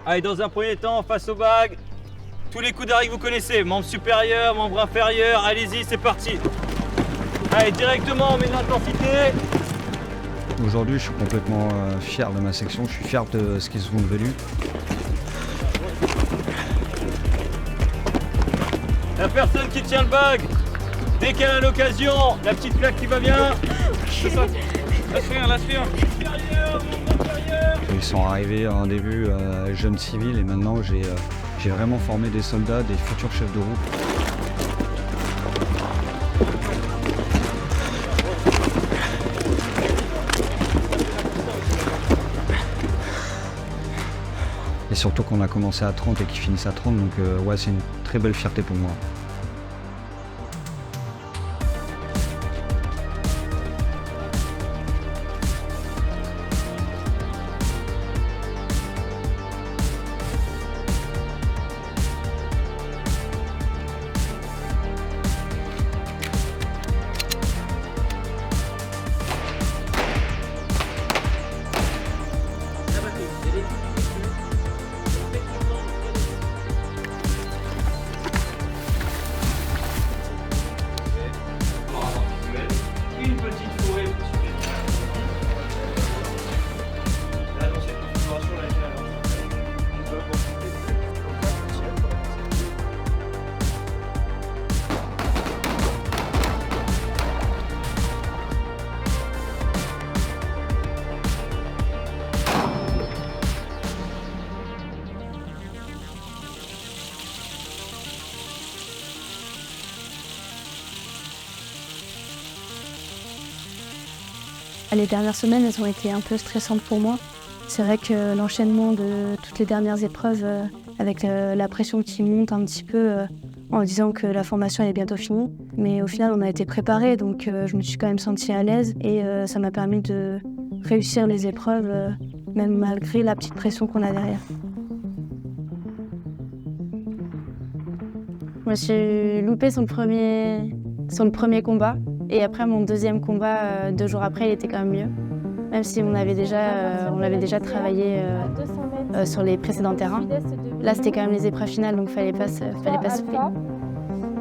Allez, dans un premier temps, face au bag, tous les coups d'arrêt que vous connaissez, membre supérieur, membre inférieur, allez-y, c'est parti. Allez, directement, on met de l'intensité. Aujourd'hui, je suis complètement fier de ma section, je suis fier de ce qu'ils sont devenus. La personne qui tient le bag, dès qu'elle a l'occasion, la petite plaque qui va bien. C'est ça. Lâche rien. Ils sont arrivés en début jeunes civils et maintenant j'ai vraiment formé des soldats, des futurs chefs de roue. Et surtout qu'on a commencé à 30 et qu'ils finissent à 30, donc ouais, c'est une très belle fierté pour moi. Une petite forêt. Là, dans cette configuration, Les dernières semaines, elles ont été un peu stressantes pour moi. C'est vrai que l'enchaînement de toutes les dernières épreuves, avec la pression qui monte un petit peu en disant que la formation elle est bientôt finie. Mais au final, on a été préparés, donc je me suis quand même sentie à l'aise et ça m'a permis de réussir les épreuves, même malgré la petite pression qu'on a derrière. Je me suis loupée sur le premier combat. Et après, mon deuxième combat, 2 jours après, il était quand même mieux. Même si on avait déjà travaillé sur les précédents terrains. Là, c'était quand même les épreuves finales, donc fallait pas souffler.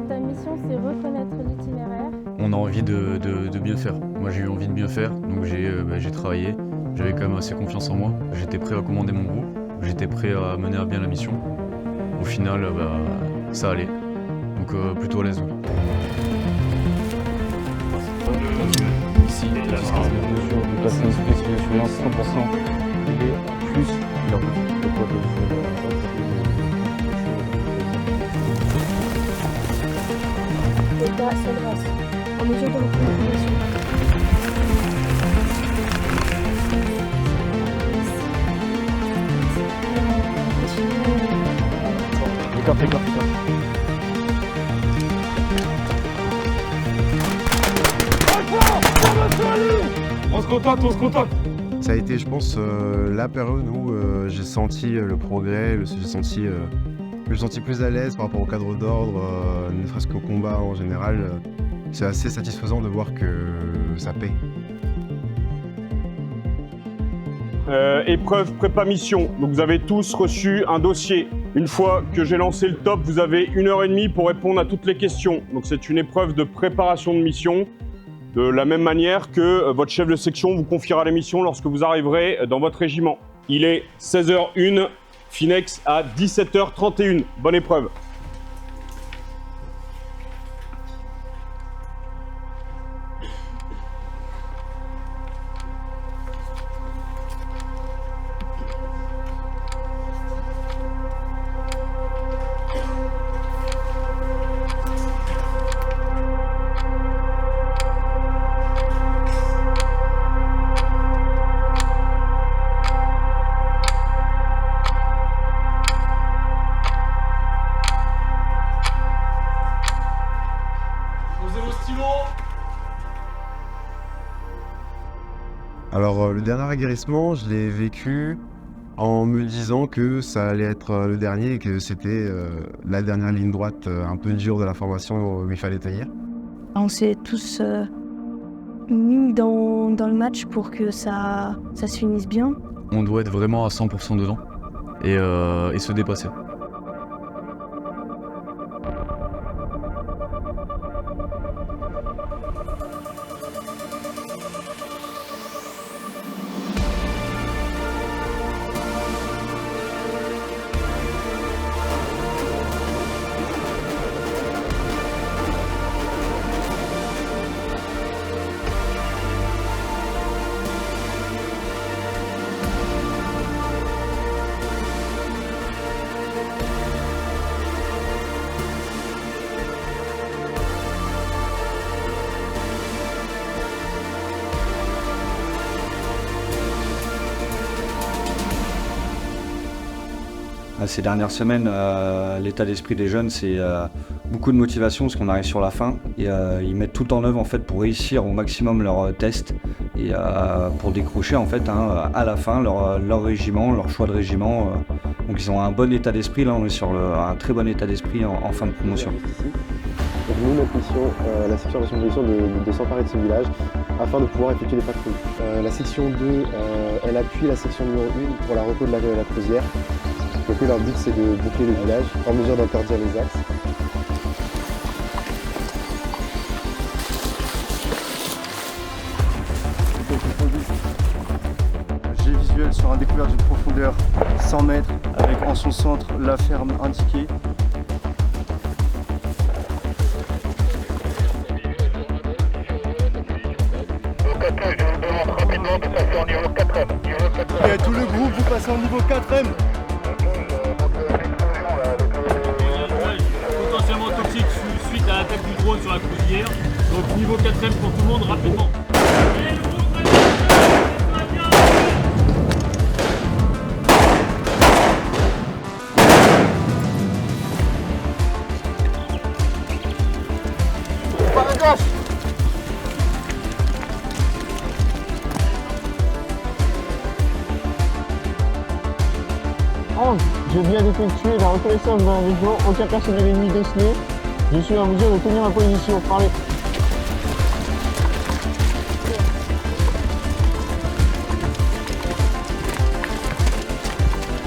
Ta mission, c'est reconnaître l'itinéraire. On a envie de bien faire. Moi, j'ai eu envie de bien faire, donc j'ai travaillé. J'avais quand même assez confiance en moi. J'étais prêt à commander mon groupe. J'étais prêt à mener à bien la mission. Au final, ça allait. Donc plutôt à l'aise. Ici, la mesure du bassin spécialisé 100%, et plus leur État seule race. En mesure de reconnaissance. Écart. On se contacte. Ça a été, je pense, la période où j'ai senti le progrès, j'ai senti plus à l'aise par rapport au cadre d'ordre, ne serait-ce qu'au combat en général. C'est assez satisfaisant de voir que ça paie. Épreuve prépa mission. Donc vous avez tous reçu un dossier. Une fois que j'ai lancé le top, vous avez 1h30 pour répondre à toutes les questions. Donc c'est une épreuve de préparation de mission. De la même manière que votre chef de section vous confiera les missions lorsque vous arriverez dans votre régiment. Il est 16h01, Finex à 17h31. Bonne épreuve. Alors le dernier aguerrissement, je l'ai vécu en me disant que ça allait être le dernier et que c'était la dernière ligne droite un peu dure de la formation où il fallait tenir. On s'est tous mis dans le match pour que ça se finisse bien. On doit être vraiment à 100% dedans. et se dépasser. Ces dernières semaines, l'état d'esprit des jeunes, c'est beaucoup de motivation parce qu'on arrive sur la fin et ils mettent tout en œuvre en fait pour réussir au maximum leurs tests et pour décrocher en fait à la fin leur régiment, leur choix de régiment. Donc ils ont un bon état d'esprit. Là, on est sur un très bon état d'esprit en fin de promotion. Donc nous, notre mission, la section de mission de s'emparer de ce village afin de pouvoir effectuer des patrouilles. La section 2, elle appuie la section numéro 1 pour la repos de la Crozière. Donc leur but c'est de boucler le village en mesure d'interdire les axes. Jet visuel sur un découvert d'une profondeur 100 mètres avec en son centre la ferme indiquée. Et tout le groupe, vous passez en niveau 4M. Potentiellement toxique suite à l'attaque du drone sur la Crozière. Donc niveau 4ème pour tout le monde rapidement. Par la gauche. Je viens d'effectuer la reconnaissance dans la région, aucun personnel ennemi décelé. Je suis en mesure de tenir ma position. Parlez.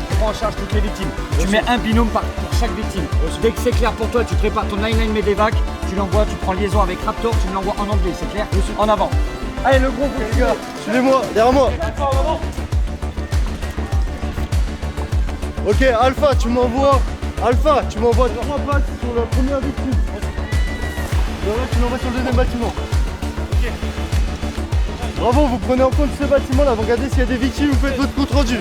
Tu prends en charge toutes les victimes. Tu mets un binôme pour chaque victime. Dès que c'est clair pour toi, tu prépares ton 9-9 Medevac, tu l'envoies, tu prends liaison avec Raptor, tu me l'envoies en anglais, c'est clair? En avant. Allez le groupe les gars, suivez-moi, derrière moi. Ok, Alpha, tu m'envoies 3 passes sur la première victime. Le reste, tu l'envoies sur le deuxième bâtiment. Ok. Bravo, vous prenez en compte ce bâtiment-là, vous regardez s'il y a des victimes, vous faites votre compte rendu.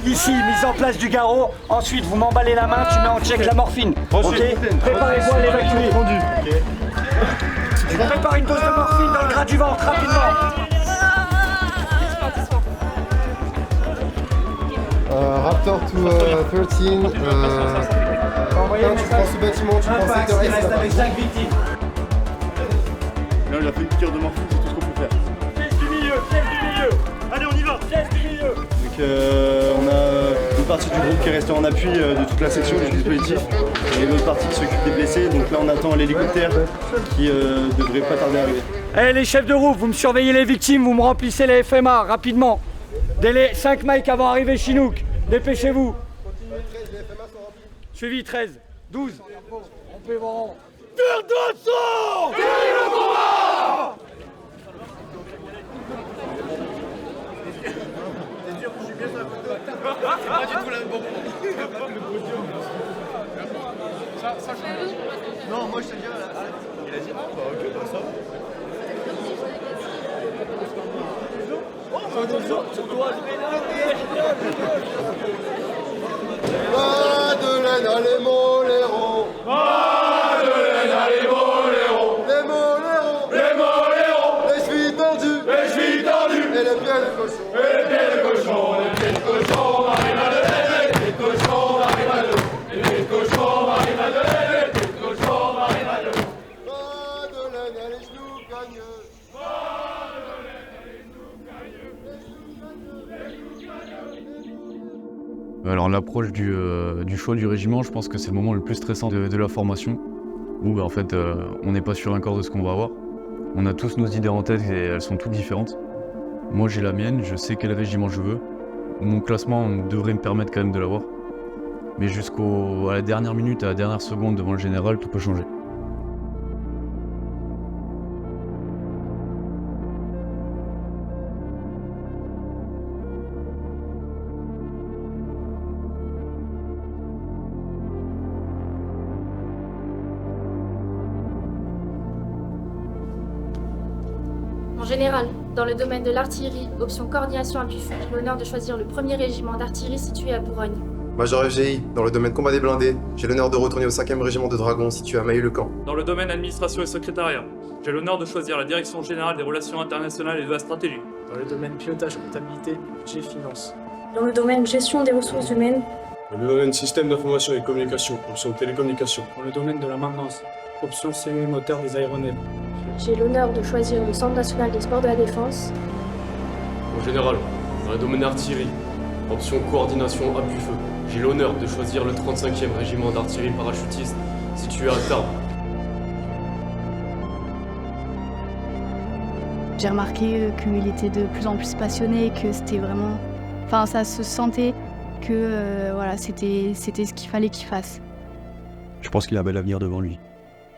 Ici, mise en place du garrot. Ensuite, vous m'emballez la main, tu mets en check la morphine. Ok. Préparez-vous à l'évacuer. Je prépare une dose de morphine dans le gras du ventre, rapidement. Raptor to 13. Quand tu prends ce bâtiment, tu prends secteur S. Reste avec 5 victimes. Là, il a fait une piqûre de morphine, c'est tout ce qu'on peut faire. Pièce du milieu. Allez, on y va. Pièce du milieu. Donc on a une partie du groupe qui est restée en appui de toute la section du dispositif et l'autre partie qui s'occupe des blessés. Donc là on attend l'hélicoptère qui devrait pas tarder à arriver. Eh les chefs de roue, vous me surveillez les victimes, vous me remplissez les FMA rapidement. Délai 5 mics avant d'arriver Chinook. Dépêchez-vous. Suivi 13, 12. On peut voir. Tire de sang! Tire le combat! C'est pas du tout la bon. Ça change. Non, moi je te dis, il a dit non, bah ok, bah ça. Madeleine à les molérons. Madeleine à les molérons. Les molérons. Les molérons. Les chevilles tendues. Les chevilles tendues. Et les pieds de cochon. Et les pieds de cochon. Les pieds de cochon, Marie-Madeleine. Les pieds de cochon, Marie-Madeleine. Les pieds de cochon, Marie-Madeleine. Les pieds de cochon, Marie-Madeleine. Madeleine à les genoux gagneux. Alors l'approche du choix du régiment, je pense que c'est le moment le plus stressant de la formation, où en fait on n'est pas sûr encore de ce qu'on va avoir. On a tous nos idées en tête et elles sont toutes différentes. Moi j'ai la mienne, je sais quel régiment je veux, Mon classement devrait me permettre quand même de l'avoir. Mais à la dernière minute, à la dernière seconde devant le général, tout peut changer. En général, dans le domaine de l'artillerie, option coordination appui-feu, j'ai l'honneur de choisir le 1er régiment d'artillerie situé à Bourgogne. Major FGI, dans le domaine combat des blindés, j'ai l'honneur de retourner au 5e régiment de dragons situé à Mailly-le-Camp. Dans le domaine administration et secrétariat, j'ai l'honneur de choisir la direction générale des relations internationales et de la stratégie. Dans le domaine pilotage, comptabilité, budget, finance. Dans le domaine gestion des ressources humaines. Dans le domaine système d'information et communication, option télécommunication. Dans le domaine de la maintenance, option semi-moteur des aéronefs. J'ai l'honneur de choisir le Centre national des sports de la défense. En général, dans le domaine artillerie, option coordination appui-feu. J'ai l'honneur de choisir le 35e régiment d'artillerie parachutiste situé à Tarbes. J'ai remarqué qu'il était de plus en plus passionné, que c'était vraiment... Enfin, ça se sentait que voilà, c'était ce qu'il fallait qu'il fasse. Je pense qu'il a un bel avenir devant lui.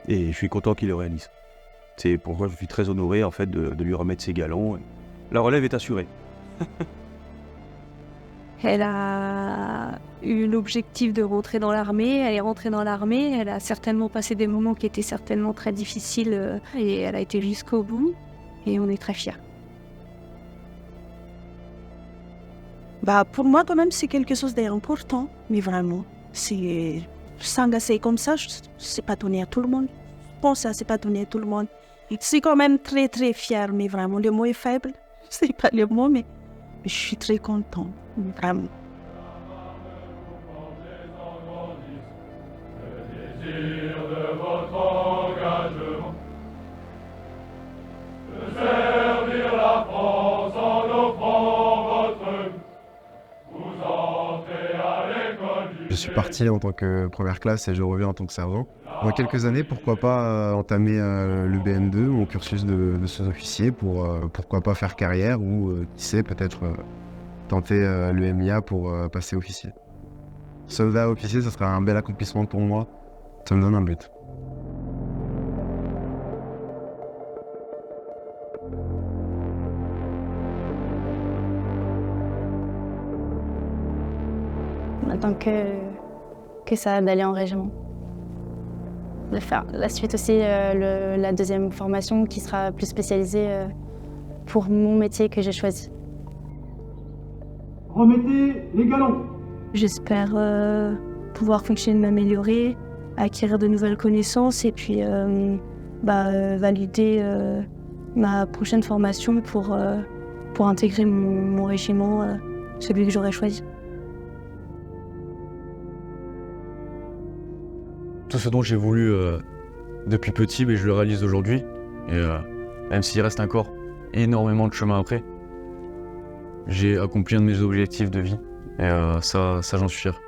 Et je suis content qu'il le réalise. C'est pourquoi je suis très honoré en fait de lui remettre ses galons. La relève est assurée. Elle a eu l'objectif de rentrer dans l'armée, elle est rentrée dans l'armée, elle a certainement passé des moments qui étaient certainement très difficiles et elle a été jusqu'au bout et on est très fiers. Pour moi quand même c'est quelque chose d'important, mais vraiment, c'est s'engager comme ça, c'est pas donné à tout le monde. Je pense que c'est pas donné à tout le monde. Je suis quand même très très fière, mais vraiment le mot est faible, c'est pas le mot, mais je suis très contente, vraiment. Je suis parti en tant que première classe et je reviens en tant que sergent. Dans quelques années, pourquoi pas entamer le BM2, mon cursus de sous-officier, pourquoi pas faire carrière ou, qui sait, peut-être tenter le MIA pour passer officier. Soldat officier, ça serait un bel accomplissement pour moi. Ça me donne un but. Maintenant que ça d'aller en régiment. De faire la suite aussi, la deuxième formation qui sera plus spécialisée pour mon métier que j'ai choisi. Remettez les galons. J'espère pouvoir fonctionner, m'améliorer, acquérir de nouvelles connaissances et puis valider ma prochaine formation pour intégrer mon régiment, celui que j'aurais choisi. Tout ce dont j'ai voulu depuis petit, je le réalise aujourd'hui. Et même s'il reste encore énormément de chemin après, j'ai accompli un de mes objectifs de vie. Et ça j'en suis fier.